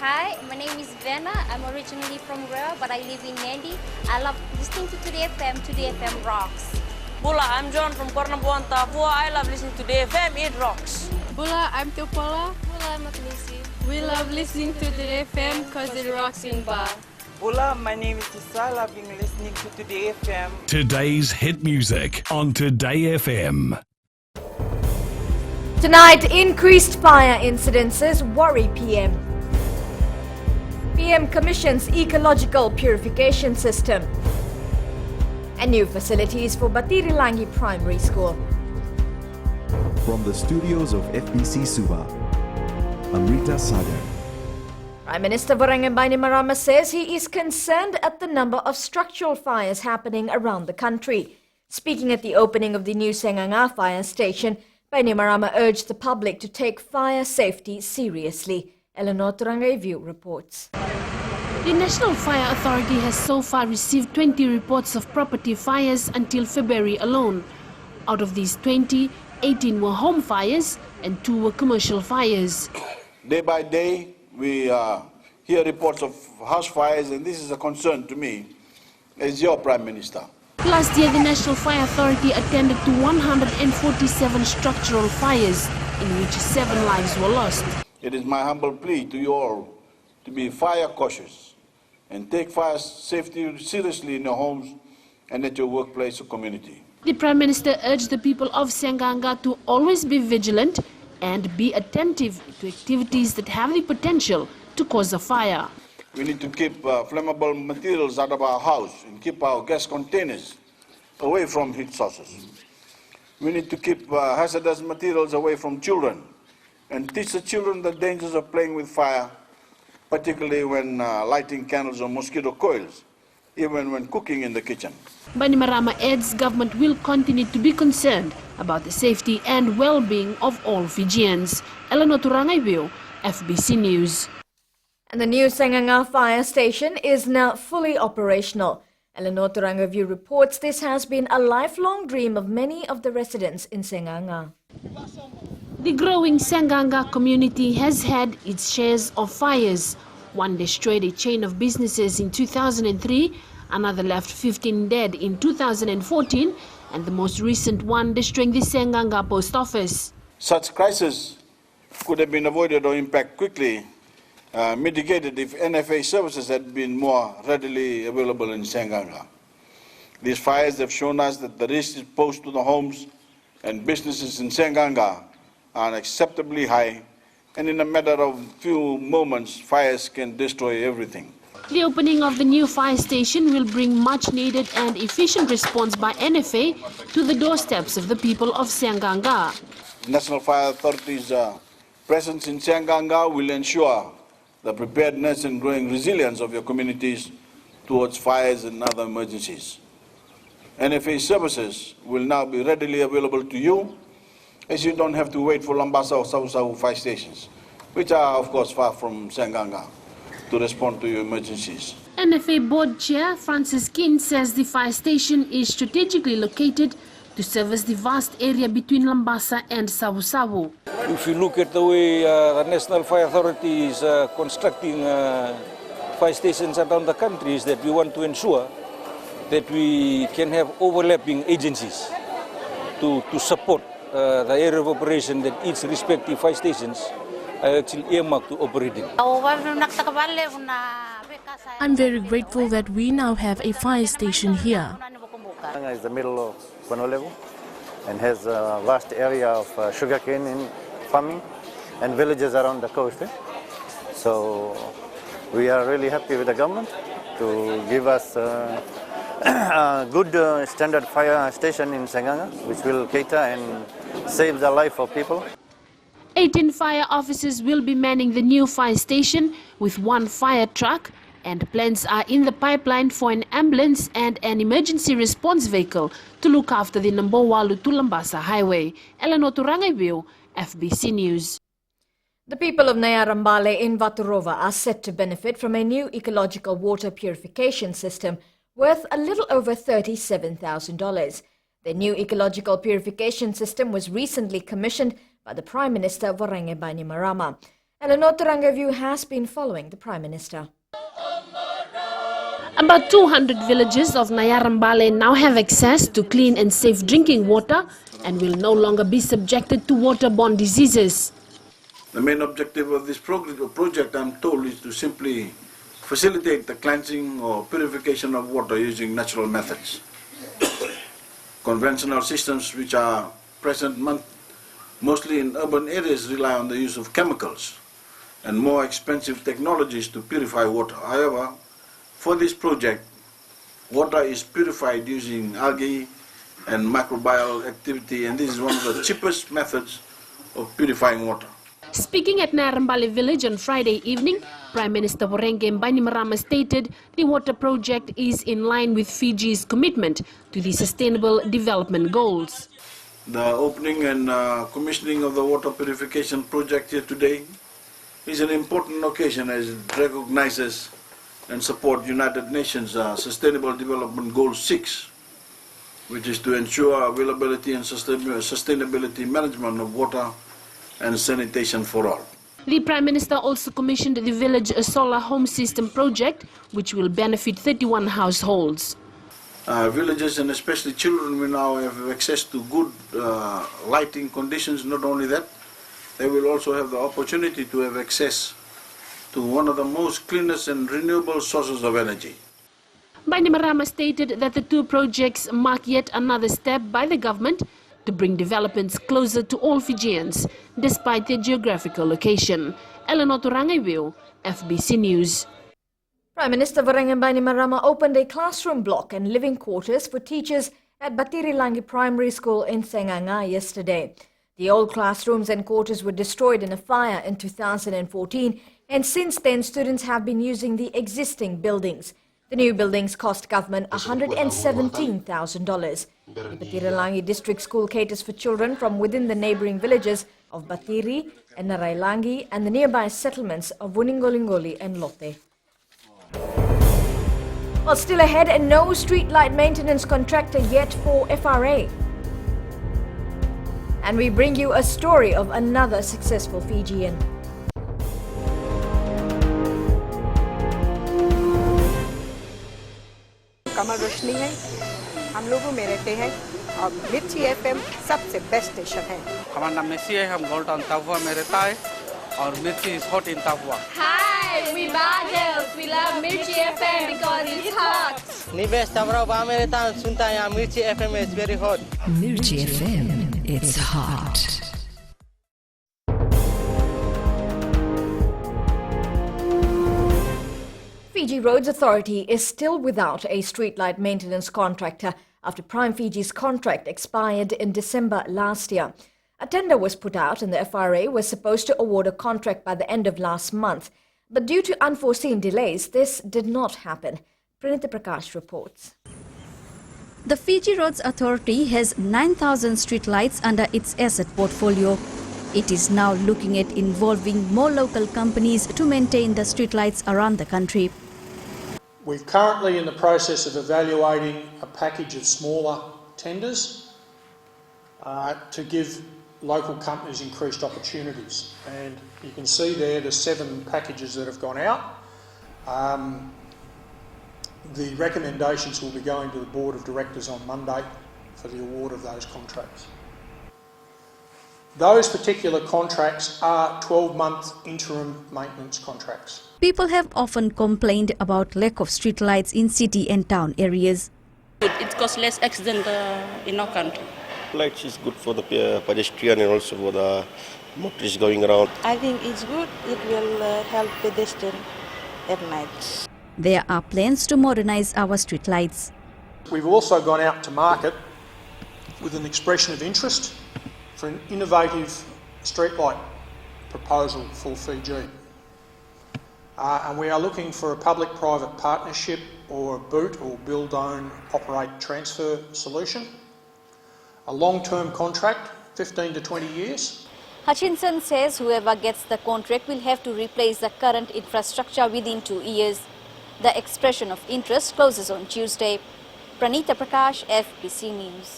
Hi, my name is Vena. I'm originally from Rio, but I live in Nandi. I love listening to Today FM. Today FM rocks. Bula, I'm John from Kornabuan, Tafua. I love listening to Today FM. It rocks. Bula, I'm Teopola. Bula, I'm Agnesi. We love listening to Today FM because it rocks in Ba. Bula, my name is Tisa. I've been listening to Today FM. Today's hit music on Today FM. Tonight, increased fire incidences worry PM. PM commissions ecological purification system. And new facilities for Batirilangi Primary School. From the studios of FBC Suba, Amrita Sagar. Prime Minister Bainimarama says he is concerned at the number of structural fires happening around the country. Speaking at the opening of the new Senganga fire station, Bainimarama urged the public to take fire safety seriously. Eleanor Turangaivu reports. The National Fire Authority has so far received 20 reports of property fires until February alone. Out of these 20, 18 were home fires and 2 were commercial fires. Day by day, we hear reports of house fires, and this is a concern to me as your Prime Minister. Last year, the National Fire Authority attended to 147 structural fires, in which 7 lives were lost. It is my humble plea to you all to be fire cautious and take fire safety seriously in your homes and at your workplace or community. The Prime Minister urged the people of Senganga to always be vigilant and be attentive to activities that have the potential to cause a fire. We need to keep flammable materials out of our house and keep our gas containers away from heat sources. We need to keep hazardous materials away from children and teach the children the dangers of playing with fire, particularly when lighting candles or mosquito coils, even when cooking in the kitchen. Bainimarama adds government will continue to be concerned about the safety and well-being of all Fijians. Eleanor Turangaivu, FBC News. And the new Senganga fire station is now fully operational. Eleanor Turangaivu reports this has been a lifelong dream of many of the residents in Senganga. The growing Senganga community has had its shares of fires. One destroyed a chain of businesses in 2003, another left 15 dead in 2014, and the most recent one destroying the Senganga post office. Such crises could have been avoided or impact quickly, mitigated if NFA services had been more readily available in Senganga. These fires have shown us that the risk posed to the homes and businesses in Senganga are unacceptably high, and in a matter of few moments, fires can destroy everything. The opening of the new fire station will bring much needed and efficient response by NFA to the doorsteps of the people of Senganga. National Fire Authority's presence in Senganga will ensure the preparedness and growing resilience of your communities towards fires and other emergencies. NFA services will now be readily available to you, as you don't have to wait for Lambasa or Savu fire stations, which are, of course, far from Senganga, to respond to your emergencies. NFA Board Chair Francis Kin says the fire station is strategically located to service the vast area between Lambasa and Savu. If you look at the way the National Fire Authority is constructing fire stations around the country, is that we want to ensure that we can have overlapping agencies to support the area of operation that each respective fire stations are actually earmarked to operate in. I'm very grateful that we now have a fire station here. It's the middle of Konolevo and has a vast area of sugarcane in farming and villages around the coast. So we are really happy with the government to give us a good standard fire station in Senganga, which will cater and save the life of people. 18 fire officers will be manning the new fire station with 1 fire truck, and plans are in the pipeline for an ambulance and an emergency response vehicle to look after the Nambowalu to Lambasa highway. Eleanor Turangaivu, FBC News. The people of Nyarambale in Vaturova are set to benefit from a new ecological water purification system worth a little over $37,000. The new ecological purification system was recently commissioned by the Prime Minister Bainimarama. Eleanor Turangaview has been following the Prime Minister. About 200 villages of Nayarambale now have access to clean and safe drinking water and will no longer be subjected to waterborne diseases. The main objective of this project, I'm told, is to simply facilitate the cleansing or purification of water using natural methods. Conventional systems which are present mostly in urban areas rely on the use of chemicals and more expensive technologies to purify water. However, for this project, water is purified using algae and microbial activity, and this is one of the cheapest methods of purifying water. Speaking at Nayarambale village on Friday evening, Prime Minister Vorenge Bainimarama stated the water project is in line with Fiji's commitment to the Sustainable Development Goals. The opening and commissioning of the water purification project here today is an important occasion as it recognizes and supports United Nations Sustainable Development Goal 6, which is to ensure availability and sustainability management of water and sanitation for all. The Prime Minister also commissioned the village solar home system project, which will benefit 31 households. Villages and especially children will now have access to good lighting conditions. Not only that, they will also have the opportunity to have access to one of the most cleanest and renewable sources of energy. Bainimarama stated that the two projects mark yet another step by the government to bring developments closer to all Fijians, despite their geographical location. Eleanor Turangaview, FBC News. Prime Minister Vorenge Bainimarama opened a classroom block and living quarters for teachers at Batirilangi Primary School in Senganga yesterday. The old classrooms and quarters were destroyed in a fire in 2014, and since then students have been using the existing buildings. The new buildings cost government $117,000. The Batirilangi District School caters for children from within the neighbouring villages of Batiri and Narailangi and the nearby settlements of Wuningolingoli and Lotte. Well, still ahead, and no streetlight maintenance contractor yet for FRA. And we bring you a story of another successful Fijian. कमल रोशनी है, हम लोगों में रहते हैं और मिर्ची FM सबसे best station है। हमारा नाम मेसी है, हम गोल्ड टाउन ताबुआ में रहता है और mirchi is hot in Tabua. Hi, we Bagels. We love Mirchi FM because it's hot. निवेश ताबुआ में रहता हूँ, सुनता है यहाँ मिर्ची FM is very hot. Mirchi FM, it's hot. Fiji Roads Authority is still without a streetlight maintenance contractor after Prime Fiji's contract expired in December last year. A tender was put out and the FRA was supposed to award a contract by the end of last month. But due to unforeseen delays, this did not happen. Pranita Prakash reports. The Fiji Roads Authority has 9,000 streetlights under its asset portfolio. It is now looking at involving more local companies to maintain the streetlights around the country. We're currently in the process of evaluating a package of smaller tenders to give local companies increased opportunities. And you can see there the 7 packages that have gone out. The recommendations will be going to the Board of Directors on Monday for the award of those contracts. Those particular contracts are 12-month interim maintenance contracts. People have often complained about lack of streetlights in city and town areas. It causes less accident in our country. Lights is good for the pedestrian and also for the motorists going around. I think it's good. It will help pedestrians at night. There are plans to modernize our streetlights. We've also gone out to market with an expression of interest for an innovative streetlight proposal for Fiji. And we are looking for a public-private partnership or a boot or build, own, operate, transfer solution. A long-term contract, 15 to 20 years. Hutchinson says whoever gets the contract will have to replace the current infrastructure within 2 years. The expression of interest closes on Tuesday. Pranita Prakash, FBC News.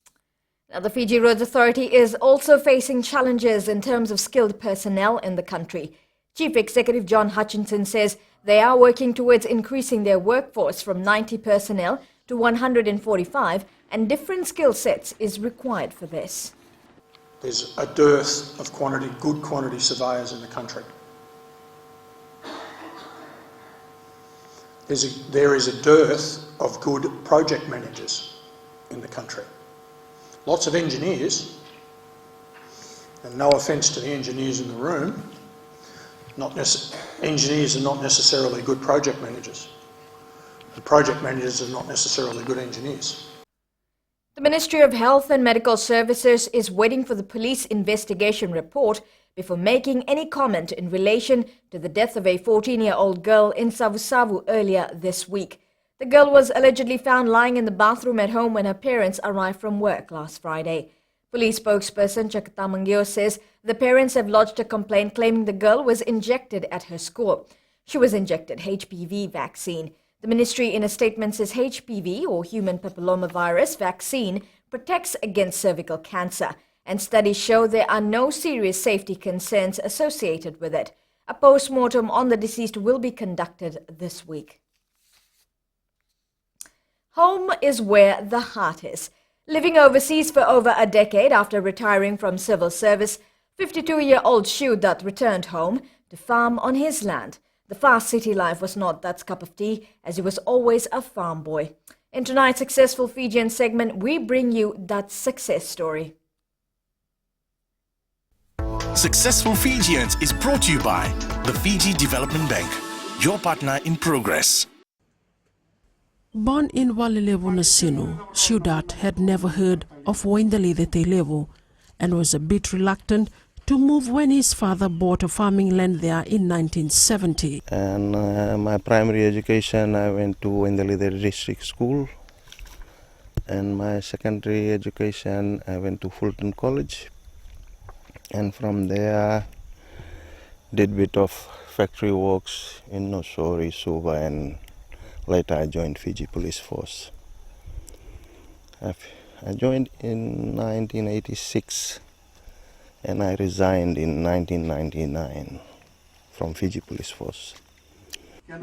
Now, the Fiji Roads Authority is also facing challenges in terms of skilled personnel in the country. Chief Executive John Hutchinson says they are working towards increasing their workforce from 90 personnel to 145, and different skill sets is required for this. There's a dearth of good quantity surveyors in the country. There is a dearth of good project managers in the country. Lots of engineers, and no offence to the engineers in the room, engineers are not necessarily good project managers. The project managers are not necessarily good engineers. The Ministry of Health and Medical Services is waiting for the police investigation report before making any comment in relation to the death of a 14-year-old girl in Savusavu earlier this week. The girl was allegedly found lying in the bathroom at home when her parents arrived from work last Friday. Police spokesperson Chakatamangio says the parents have lodged a complaint claiming the girl was injected at her school. She was injected HPV vaccine. The ministry in a statement says HPV, or human papillomavirus vaccine, protects against cervical cancer, and studies show there are no serious safety concerns associated with it. A post-mortem on the deceased will be conducted this week. Home is where the heart is. Living overseas for over a decade after retiring from civil service, 52-year-old Shu Dutt returned home to farm on his land. The fast city life was not Dutt's cup of tea, as he was always a farm boy. In tonight's Successful Fijian segment, we bring you Dutt's success story. Successful Fijians is brought to you by the Fiji Development Bank, your partner in progress. Born in Walilevu Nasinu, Shu Dutt had never heard of Wendalidetelevu and was a bit reluctant to move when his father bought a farming land there in 1970. And my primary education, I went to Wendalide District School. And my secondary education, I went to Fulton College. And from there, did bit of factory works in Nosori, Suva, and later I joined Fiji Police Force. I joined in 1986 and I resigned in 1999 from Fiji Police Force.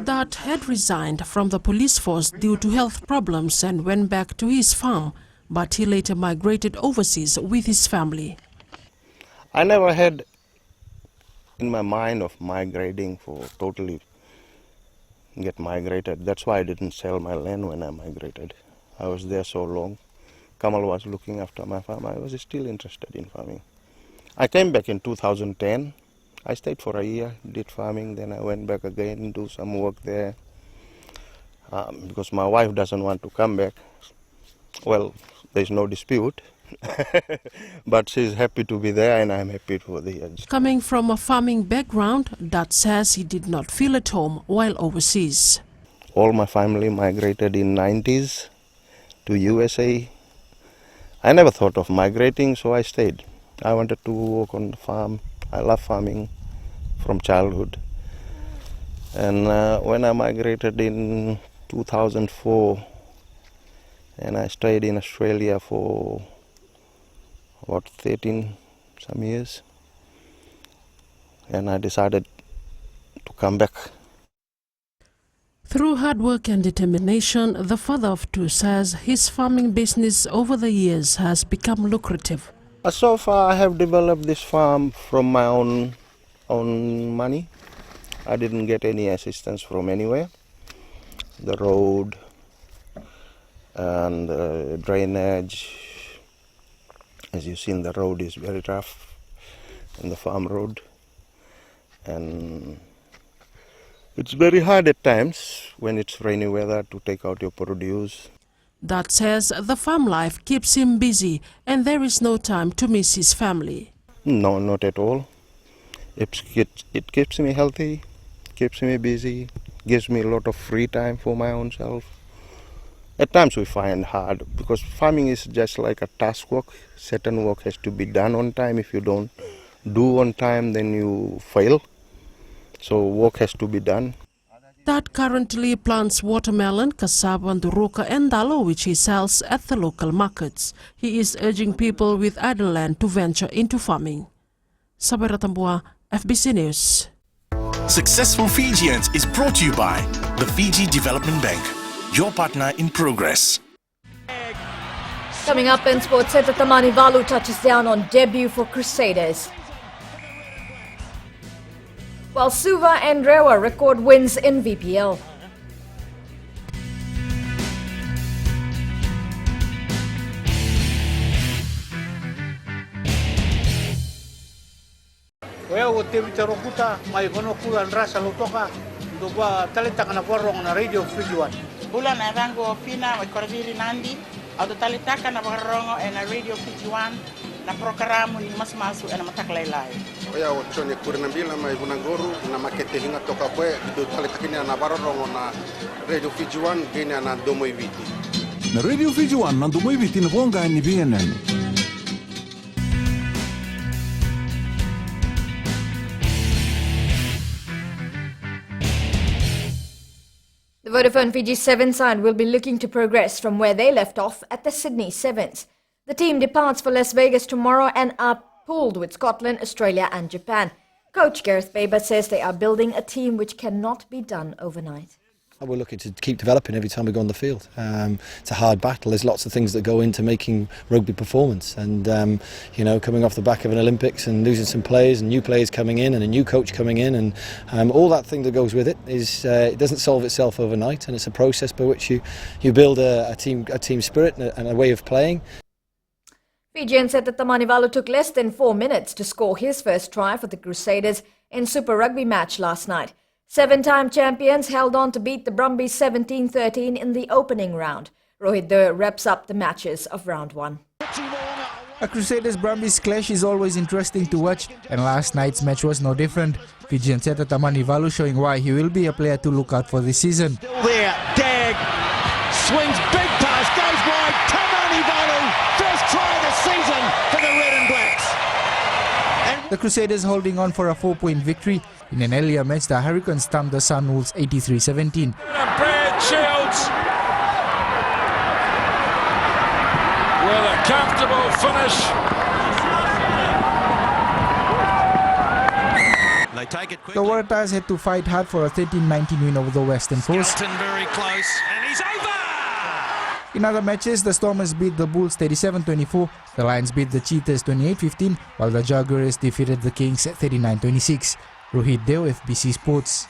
Dutt had resigned from the police force due to health problems and went back to his farm, but he later migrated overseas with his family. I never had in my mind of migrating for totally get migrated. That's why I didn't sell my land when I migrated. I was there so long. Kamal was looking after my farm. I was still interested in farming. I came back in 2010. I stayed for a year, did farming, then I went back again, do some work there. Because my wife doesn't want to come back. Well, there's no dispute. But she's happy to be there and I'm happy for the years. Coming from a farming background, Dutt says he did not feel at home while overseas. All my family migrated in 90s to USA. I never thought of migrating, so I stayed. I wanted to work on the farm. I love farming from childhood. And when I migrated in 2004, and I stayed in Australia for about 13 some years, and I decided to come back. Through hard work and determination, the father of two says his farming business over the years has become lucrative. So far I have developed this farm from my own money. I didn't get any assistance from anywhere. The road and the drainage, as you've seen, the road is very rough, and the farm road, and it's very hard at times when it's rainy weather to take out your produce. Dutt says the farm life keeps him busy and there is no time to miss his family. No, not at all. It keeps me healthy, keeps me busy, gives me a lot of free time for my own self. At times we find hard because farming is just like a task work. Certain work has to be done on time. If you don't do on time, then you fail. So work has to be done. Dutt currently plants watermelon, cassava, nduruka and dalo, which he sells at the local markets. He is urging people with idle land to venture into farming. Sabera Tambua, FBC News. Successful Fijians is brought to you by the Fiji Development Bank, your partner in progress. Coming up in sports, Seta Tamanivalu touches down on debut for Crusaders. While Suva and Rewa record wins in VPL. Well, what TV Tarokuta, my Gonoku and Rasa Lutoka, Dugwa Talita Kanaporong on Radio Fijian. Bulan Arango Fina, my Corviri Nandi, Auto Talitaka Navarrongo and a Radio Fijian, na programa ni Masmasu and Mataklailai. Oya Ochone Kurinambila, my Gunanguru, Namakete Hinga Tokapwe, do Talitakina Navarrongo na Radio Fijian, Guinea and Domoiviti. Na Radio Fijian, Nandomoiviti, Navonga and Nibianen. The Vodafone Fiji Sevens side will be looking to progress from where they left off at the Sydney Sevens. The team departs for Las Vegas tomorrow and are pooled with Scotland, Australia and Japan. Coach Gareth Baber says they are building a team which cannot be done overnight. We're looking to keep developing every time we go on the field. It's a hard battle. There's lots of things that go into making rugby performance, and coming off the back of an Olympics and losing some players and new players coming in and a new coach coming in, and all that thing that goes with it is it doesn't solve itself overnight, and it's a process by which you build a team spirit and a way of playing. Fijian said that Tamanivalu took less than 4 minutes to score his first try for the Crusaders in Super Rugby match last night. 7-time champions held on to beat the Brumbies 17-13 in the opening round. Rohit Dur wraps up the matches of round 1. A Crusaders-Brumbies clash is always interesting to watch, and last night's match was no different. Fijian Seta Tamanivalu showing why he will be a player to look out for this season. Still there, Dag swings big pass, goes wide. Tamanivalu, first try of the season for the Red and Blacks. The Crusaders holding on for a 4-point victory. In an earlier match, the Hurricanes stumped the Sunwolves 83-17. Brad Shields with a comfortable finish. They take it quickly. The Waratahs had to fight hard for a 13-19 win over the Western Force. Very close, and he's over! In other matches, the Stormers beat the Bulls 37-24, the Lions beat the Cheetahs 28-15, while the Jaguars defeated the Kings 39-26. Rohit Deo, FBC Sports.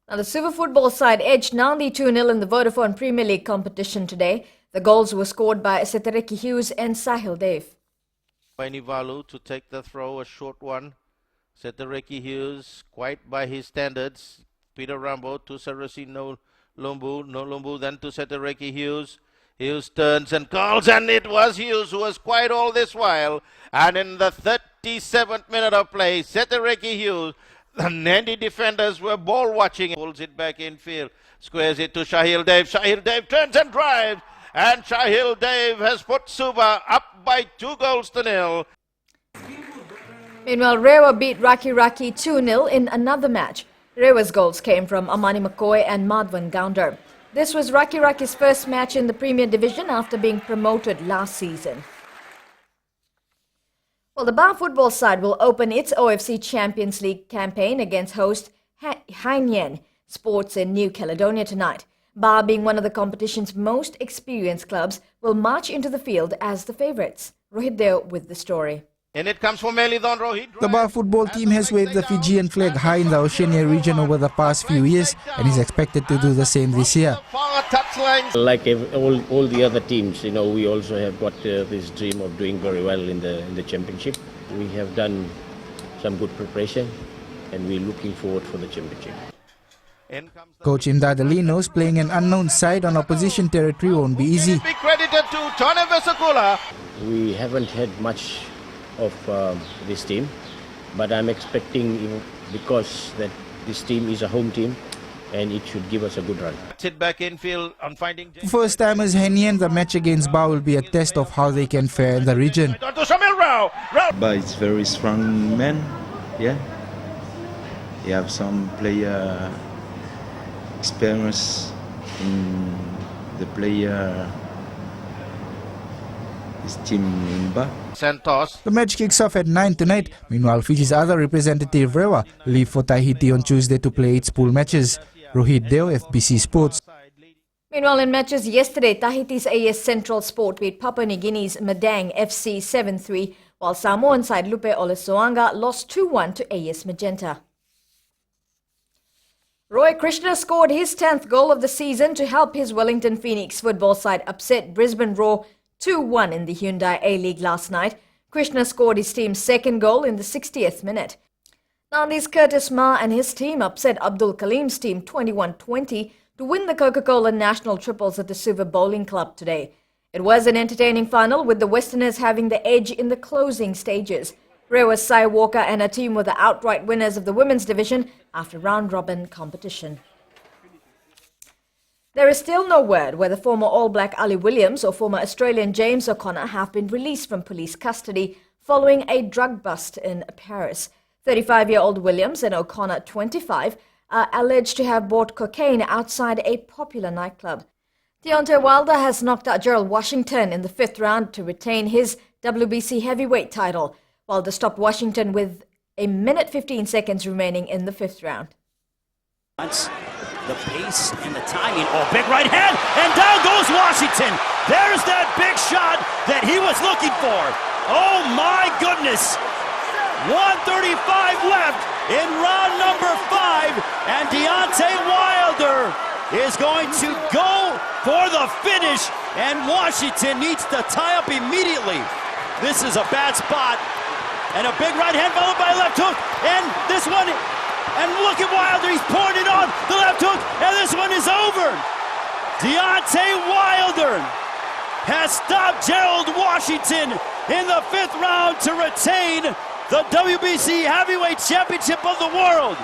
Now the Super Football side edged Nandi 2-0 in the Vodafone Premier League competition today. The goals were scored by Setareki Hughes and Sahil Dev. Tamanivalu to take the throw, a short one. Setareki Hughes, quite by his standards. Peter Rambo to Sarasi No Lumbu, then to Setareki Hughes. Hughes turns and calls, and it was Hughes who was quiet all this while. And in the 37th minute of play, Setareki Hughes, the Nandi defenders were ball watching. Pulls it back in field, squares it to Shahil Dev. Shahil Dev turns and drives, and Shahil Dev has put Suba up by 2-0. Meanwhile, Rewa beat Raki 2-0 in another match. Rewa's goals came from Amani McCoy and Madhvan Gounder. This was Raki's first match in the Premier Division after being promoted last season. Well, the Bar football side will open its OFC Champions League campaign against host Hainan Sports in New Caledonia tonight. Bar, being one of the competition's most experienced clubs, will march into the field as the favourites. Rohit Deo with the story. And it comes from Melidon Rohit. The Bar football team has waved the Fijian flag high in the Oceania region over the past few years and is expected to do the same this year. Like all the other teams, we also have got this dream of doing very well in the championship. We have done some good preparation and we're looking forward for the championship. Coach Imdad Ali knows playing an unknown side on opposition territory won't be easy. Be credited to Tone Vesakula. We haven't had much of this team, but I'm expecting, because that this team is a home team and it should give us a good run. Sit back in field on finding First timers Hainan, the match against Bar will be a test of how they can fare in the region. But it's very strong man, yeah. You have some player experience in the player his team in Bar. sand toss. The match kicks off at 9 tonight. Meanwhile, Fiji's other representative, Rewa, leave for Tahiti on Tuesday to play its pool matches. Rohit Deo, FBC Sports. Meanwhile, in matches yesterday, Tahiti's AS Central Sport beat Papua New Guinea's Madang FC 7-3, while Samoan side Lupe Olesoanga lost 2-1 to AS Magenta. Roy Krishna scored his 10th goal of the season to help his Wellington Phoenix football side upset Brisbane Roar 2-1 in the Hyundai A-League last night. Krishna scored his team's second goal in the 60th minute. Nandi's Curtis Ma and his team upset Abdul Kalim's team 21-20 to win the Coca-Cola National Triples at the Suva Bowling Club today. It was an entertaining final, with the Westerners having the edge in the closing stages. Rewa Sai Walker and her team were the outright winners of the women's division after round-robin competition. There is still no word whether former All Black Ali Williams or former Australian James O'Connor have been released from police custody following a drug bust in Paris. 35-year-old Williams and O'Connor, 25, are alleged to have bought cocaine outside a popular nightclub. Deontay Wilder has knocked out Gerald Washington in the 5th round to retain his WBC heavyweight title. Wilder stopped Washington with a minute 15 seconds remaining in the 5th round. The pace and the timing. Oh, big right hand, and down goes Washington. There's that big shot that he was looking for. Oh my goodness. 1:35 left in round number 5, and Deontay Wilder is going to go for the finish, and Washington needs to tie up immediately. This is a bad spot, and a big right hand followed by a left hook, and this one, and look at Wilder, he's pouring it on, the left hook, and this one is over. Deontay Wilder has stopped Gerald Washington in the 5th round to retain the WBC Heavyweight Championship of the world.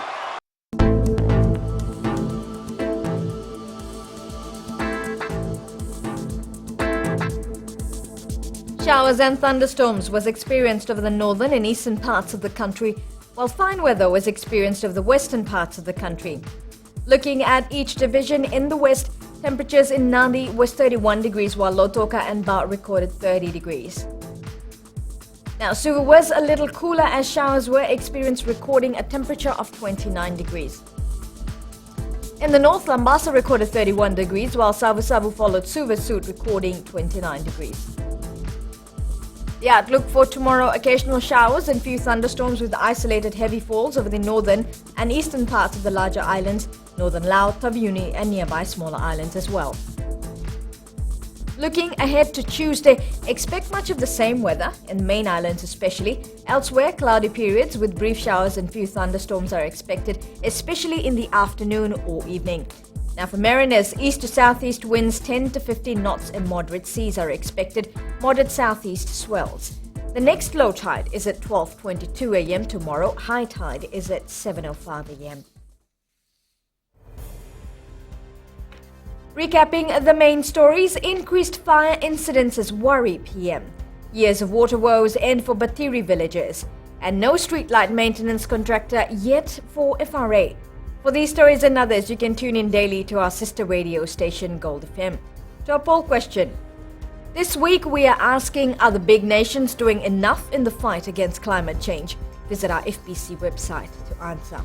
Showers and thunderstorms was experienced over the northern and eastern parts of the country, while fine weather was experienced over the western parts of the country. Looking at each division in the west, temperatures in Nadi was 31 degrees, while Lautoka and Ba recorded 30 degrees. Now, Suva was a little cooler as showers were experienced, recording a temperature of 29 degrees. In the north, Lambasa recorded 31 degrees, while Savu Savu followed Suva's suit, recording 29 degrees. The outlook for tomorrow: occasional showers and few thunderstorms with isolated heavy falls over the northern and eastern parts of the larger islands, northern Lao, Taveuni and nearby smaller islands as well. Looking ahead to Tuesday, expect much of the same weather in the main islands especially. Elsewhere, cloudy periods with brief showers and few thunderstorms are expected, especially in the afternoon or evening. Now for mariners, east to southeast winds 10 to 15 knots and moderate seas are expected, moderate southeast swells. The next low tide is at 12:22 a.m. tomorrow, high tide is at 7:05 a.m. Recapping the main stories: increased fire incidences worry PM. Years of water woes end for Batiri villagers. And no streetlight maintenance contractor yet for FRA. For these stories and others, you can tune in daily to our sister radio station Gold FM. To our poll question. This week we are asking, are the big nations doing enough in the fight against climate change? Visit our FBC website to answer.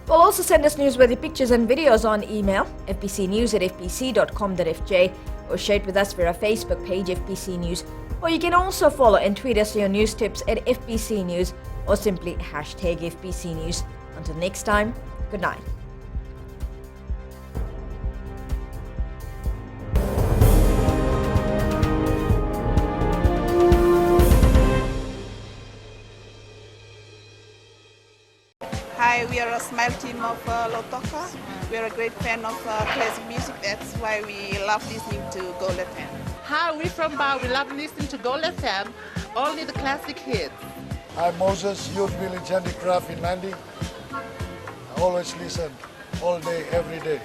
We'll also send us newsworthy pictures and videos on email, fbcnews@fbc.com.fj, or share it with us via our Facebook page, FBC News. Or you can also follow and tweet us your news tips at FBC News, or simply hashtag FBC News. Until next time, good night. Hi, we are a smile team of Lautoka. We are a great fan of classic music. That's why we love listening to Gold FM. Hi, we're from Ba. We love listening to Gold FM, only the classic hits. I'm Moses, Youth Village Handicraft in Nandi. I always listen all day, every day.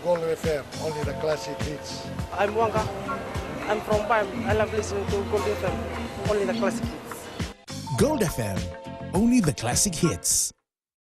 Gold FM, only the classic hits. I'm Wanga. I'm from Bam. I love listening to Gold FM, only the classic hits. Gold FM, only the classic hits.